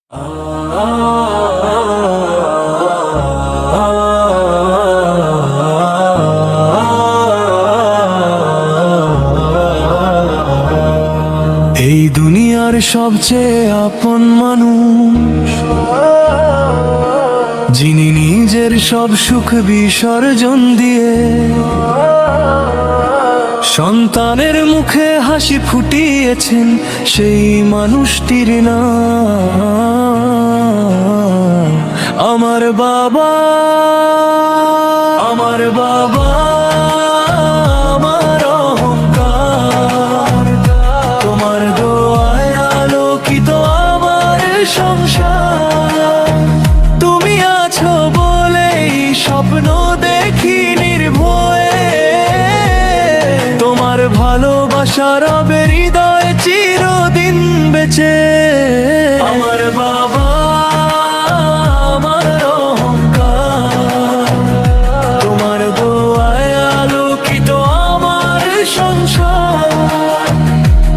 এই দুনিয়ার সবচেয়ে আপন মানুষ, যিনি নিজের সব সুখ বিসর্জন দিয়ে সন্তানের মুখে হাসি ফুটিয়েছেন, সেই মানুষটির নাম আমার বাবা। আমার বাবা আমার অহংকার, তোমার দোয়ায় আলোকিত আমার সংসার। তুমি আছো বলেই স্বপ্ন দেখি নির্ভয়ে, তোমার ভালোবাসা রবে হৃদয়ে চিরদিন বেঁচে। আমার বাবা আমার অহংকার, তোমার দোয়ায় আলোকিত আমার সংসার।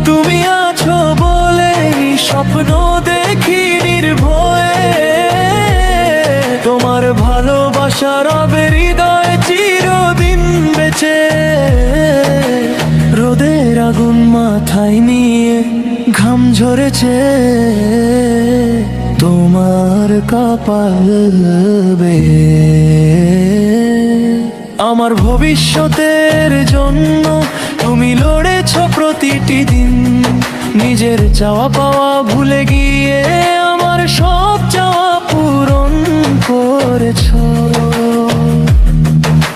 তুমি আছো বলেই স্বপ্ন দেখি নির্ভয়ে, তোমার ভালোবাসা রবে হৃদয়ে চিরদিন বেঁচে। রোদের আগুন মাথায় নিয়ে ঘাম ঝরেছে, তোমার কপাল বেয়ে। আমার ভবিষ্যতের জন্য তুমি লড়েছ প্রতিটি দিন, নিজের চাওয়া পাওয়া ভুলে গিয়ে আমার সব চাওয়া পূরণ করেছ।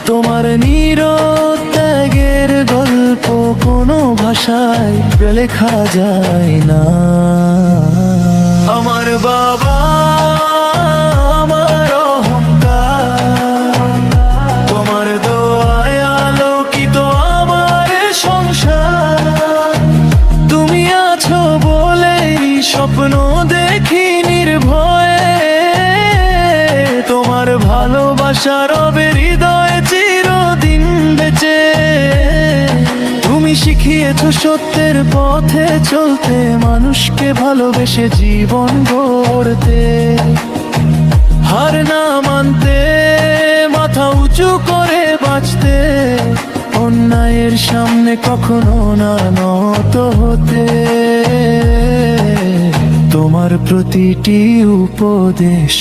তোমার নিরত্যাগের গল্প কোনো ভাষায় লেখা যায় না। আমার বাবা আমার অহংকার, তোমার দোয়ায় আলোকিত আমার সংসার। তুমি আছো বলেই স্বপ্ন দেখি নির্ভয়ে, তোমার ভালোবাসা রবে হৃদয়ে চিরদিন বেঁচে। তুমি শিখিয়েছো সত্যের পথে চলতে, মানুষকে ভালোবেসে জীবন গড়তে। হার না মানতে, মাথা উঁচু করে বাঁচতে, অন্যায়ের সামনে কখনো না নত হতে। তোমার প্রতিটি উপদেশ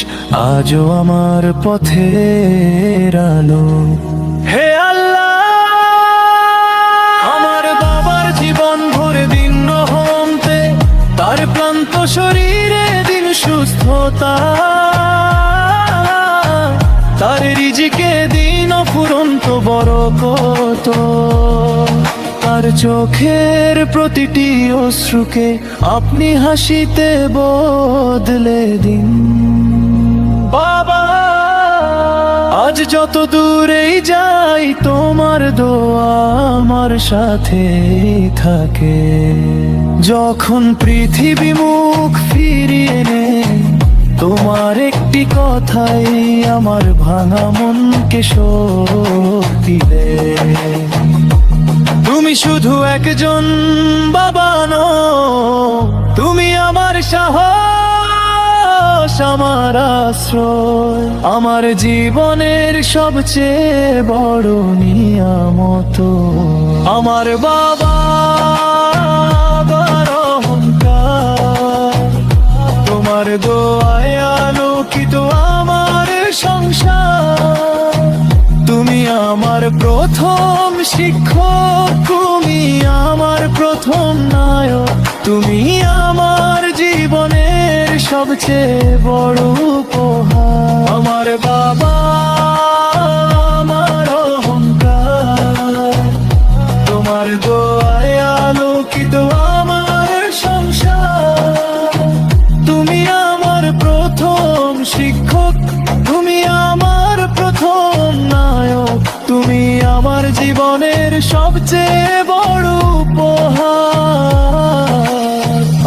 আজও আমার পথের আলো। হে আল্লাহ, আমার বাবার জীবন ভরে দিন রহমতে, তার ক্লান্ত শরীরে দিন সুস্থতা, তার রিজিকে দিন অফুরন্ত বরকত। তার চোখের প্রতিটি অশ্রুকে আপনি হাসিতে বদলে দিন। বাবা আজ যত দূরেই যাই, তোমার দোয়া আমার সাথে থাকে। যখন পৃথিবী মুখ ফিরিয়ে নেয়, তোমার একটি কথাই আমার ভাঙা মনকে শক্তি দেয়। তুমি শুধু একজন বাবা নও, তুমি আমার সাহস, আমার আশ্রয়, আমার জীবনের সবচেয়ে বড় নিয়ামত। আমার বাবা আমার অহংকার, তোমার দোয়ায় আলোকিত আমার সংসার। তুমি আমার প্রথম শিক্ষক, তুমি আমার প্রথম নায়ক, তুমি আমার জীবনের সবচেয়ে বড় উপহার। আমার বাবা আমার অহংকার, তোমার দোয়ায় আলোকিত আমার সংসার। তুমি আমার প্রথম শিক্ষক, তুমি আমার প্রথম নায়ক, তুমি আমার জীবনের সবচেয়ে বড় উপহার।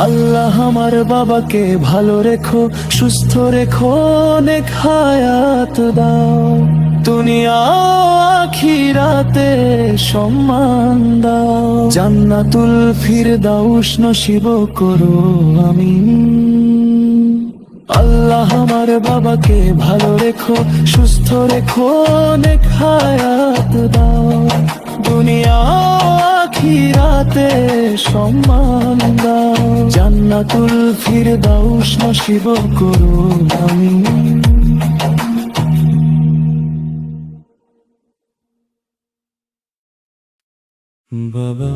আল্লাহ আমার বাবাকে ভালো রেখো, সুস্থ রেখো, নেক হায়াত দাও, দুনিয়া আখিরাতে সম্মান দাও, জান্নাতুল ফিরদাউস নসিব করো আমিন। আল্লাহ আমার বাবাকে ভালো রেখো, সুস্থ রেখো, নেক হায়াত দাও, দুনিয়া আখিরাতে সম্মান দাও, জান্নাতুল ফিরদাউস নসিব করো আমিন। বাবা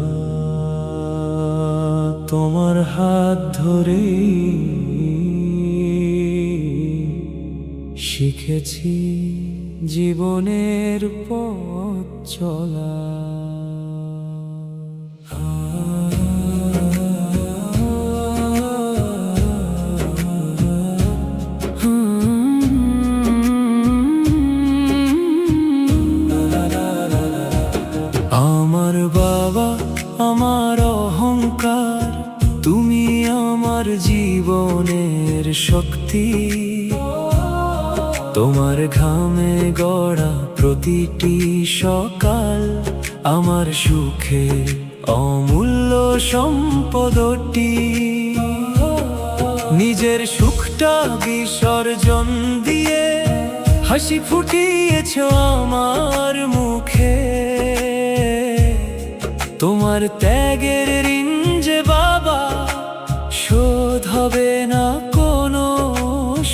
তোমার হাত ধরে শিখেছি জীবনের পথ চলা। আমার বাবা আমার অহংকার, তুমি আমার জীবনের শক্তি, তোমার ঘামে গড়া প্রতিটি সকাল আমার সুখে অমূল্য সম্পদটি। নিজের সুখটা বিসর্জন দিয়ে হাসি ফুটিয়েছ আমার মুখে, তোমার ত্যাগের ঋণ যে বাবা শোধ হবে না কোনো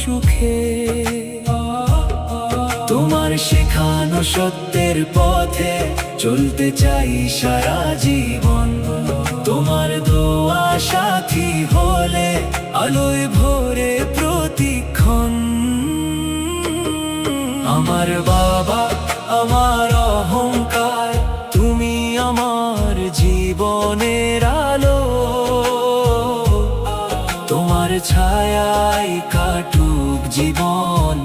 সুখে। তোমার শেখানো সত্যের পথে চলতে চাই সারা জীবন, তোমার দোয়া সাথী হলে আলোয় ভরে প্রতিক্ষণ। আমার বাবা আমার অহংকার, তুমি আমার জীবনের আলো, তোমার ছায়ায় কাটুক জীবন,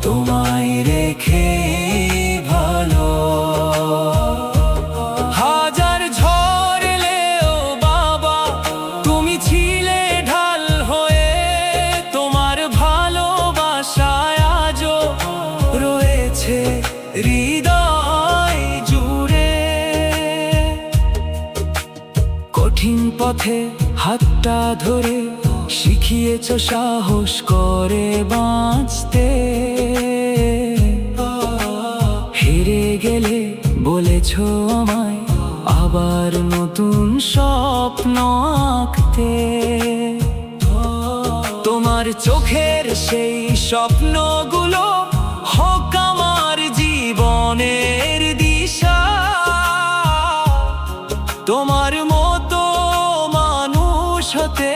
তোমায় রেখে ভালো। হাজার ঝড় এলেও বাবা তুমি ছিলে ঢাল হয়ে, তোমার ভালোবাসায় আজও রয়েছে হৃদয় জুড়ে। কঠিন পথে হাতটা ধরে শিখিয়েছ সাহস করে বাঁচতে, হেরে গেলে বলেছ আমায় আবার নতুন স্বপ্ন আঁকতে। তোমার চোখের সেই স্বপ্নগুলো হোক আমার জীবনের দিশা, তোমার মতো মানুষ হতে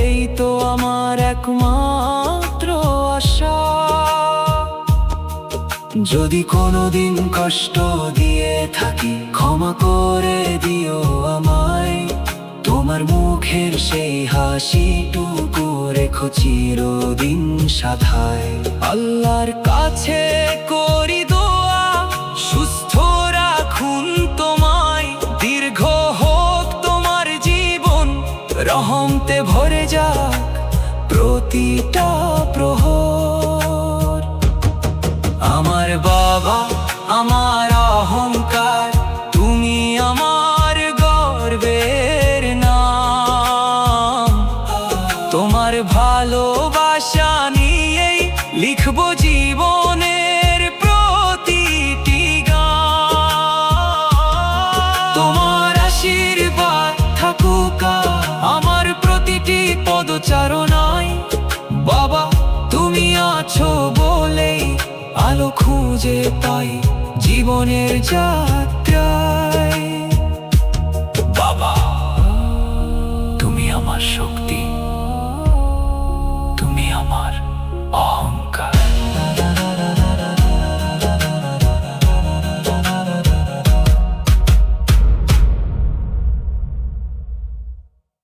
এই তো আমার একমাত্র আশা। যদি কোনোদিন কষ্ট দিয়ে থাকি ক্ষমা করে দিও আমায়, তোমার মুখের সেই হাসিটুকু রেখো চিরদিন সাথায়। আল্লাহর কাছে করি দোয়া সুস্থ রাখুন তোমায়, দীর্ঘ হোক তোমার জীবন, রহমতে ভরে যাক প্রতিটা প্রহর। আমার বাবা আমার অহংকার, তুমি আমার গর্বের নাম, তোমার ভালোবাসা নিয়েই লিখব জীবনের প্রতিটি গান। তোমার আশীর্বাদ থাকুক আমার প্রতিটি পদচারণায়, বাবা তুমি আছো বলেই আলো খুঁজে পাই জীবনের যাত্রায়। বাবা তুমি আমার শক্তি।